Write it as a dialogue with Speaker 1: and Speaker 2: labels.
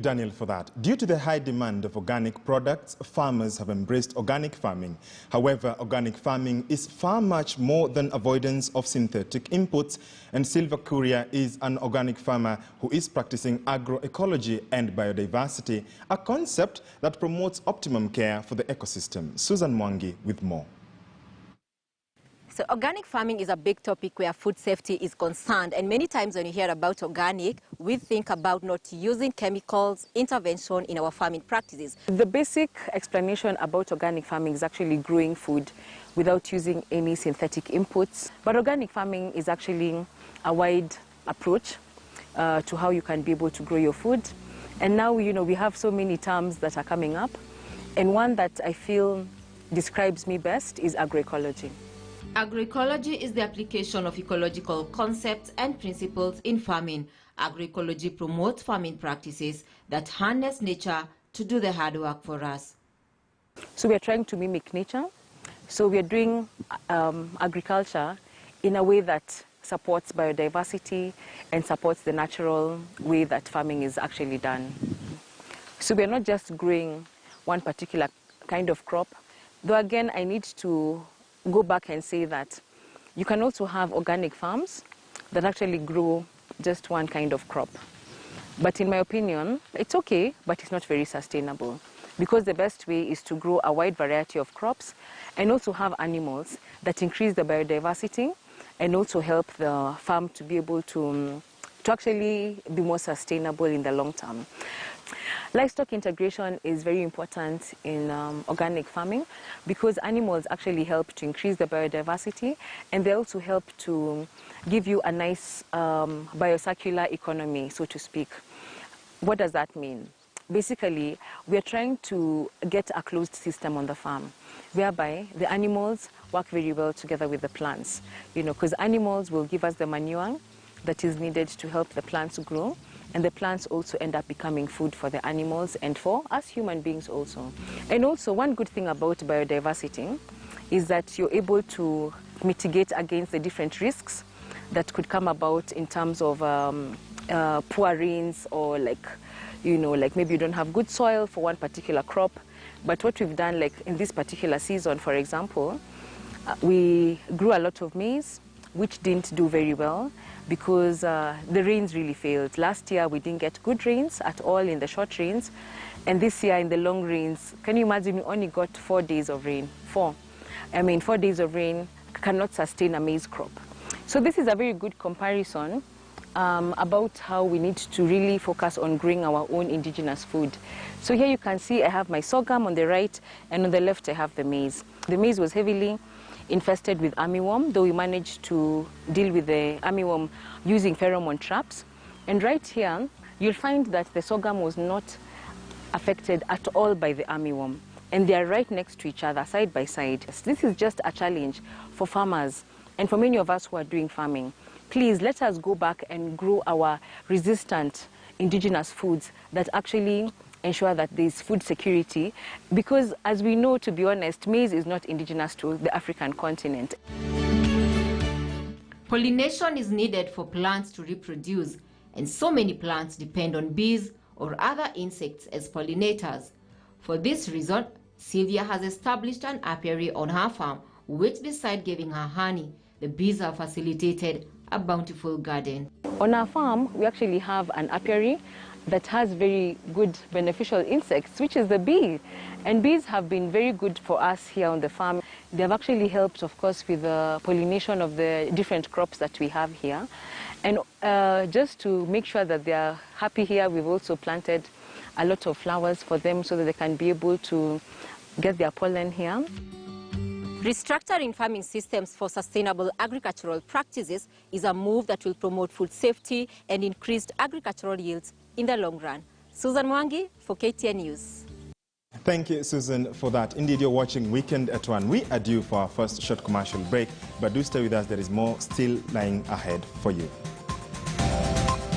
Speaker 1: Daniel, for that. Due to the high demand of organic products, farmers have embraced organic farming. However, organic farming is far much more than avoidance of synthetic inputs, and Silva Kuria is an organic farmer who is practicing agroecology and biodiversity, a concept that promotes optimum care for the ecosystem. Susan Mwangi with more.
Speaker 2: So organic farming is a big topic where food safety is concerned, and many times when you hear about organic, we think about not using chemicals, intervention in our farming practices.
Speaker 3: The basic explanation about organic farming is actually growing food without using any synthetic inputs. But organic farming is actually a wide approach to how you can be able to grow your food. And now, we have so many terms that are coming up, and one that I feel describes me best is agroecology.
Speaker 2: Agroecology is the application of ecological concepts and principles in farming. Agroecology promotes farming practices that harness nature to do the hard work for us.
Speaker 3: So we are trying to mimic nature. So we are doing agriculture in a way that supports biodiversity and supports the natural way that farming is actually done. So we are not just growing one particular kind of crop, though again I need to go back and say that you can also have organic farms that actually grow just one kind of crop. But in my opinion, it's okay, but it's not very sustainable, because the best way is to grow a wide variety of crops and also have animals that increase the biodiversity and also help the farm to be able to actually be more sustainable in the long term. Livestock integration is very important in organic farming because animals actually help to increase the biodiversity, and they also help to give you a nice biocircular economy, so to speak. What does that mean? Basically, we are trying to get a closed system on the farm, whereby the animals work very well together with the plants, because animals will give us the manure that is needed to help the plants grow, and the plants also end up becoming food for the animals and for us human beings also. And also, one good thing about biodiversity is that you're able to mitigate against the different risks that could come about in terms of poor rains, or like maybe you don't have good soil for one particular crop. But what we've done, like in this particular season, for example, we grew a lot of maize, which didn't do very well because the rains really failed. Last year we didn't get good rains at all in the short rains, and this year in the long rains, can you imagine, we only got 4 days of rain. 4 days of rain cannot sustain a maize crop. So this is a very good comparison about how we need to really focus on growing our own indigenous food. So here you can see I have my sorghum on the right, and on the left I have the maize. The maize was heavily infested with armyworm, though we managed to deal with the armyworm using pheromone traps. And right here, you'll find that the sorghum was not affected at all by the armyworm. And they are right next to each other, side by side. This is just a challenge for farmers and for many of us who are doing farming. Please, let us go back and grow our resistant indigenous foods that actually ensure that there's food security, because as we know, to be honest, maize is not indigenous to the African continent.
Speaker 2: Pollination is needed for plants to reproduce, and so many plants depend on bees or other insects as pollinators. For this reason, Sylvia has established an apiary on her farm, which besides giving her honey, the bees have facilitated a bountiful garden.
Speaker 3: On our farm, we actually have an apiary that has very good beneficial insects, which is the bee. And bees have been very good for us here on the farm. They have actually helped, of course, with the pollination of the different crops that we have here. And just to make sure that they are happy here, we've also planted a lot of flowers for them so that they can be able to get their pollen here.
Speaker 2: Restructuring farming systems for sustainable agricultural practices is a move that will promote food safety and increased agricultural yields in the long run. Susan Mwangi for KTN News.
Speaker 1: Thank you, Susan, for that. Indeed, you're watching Weekend at 1. We are due for our first short commercial break, but do stay with us. There is more still lying ahead for you.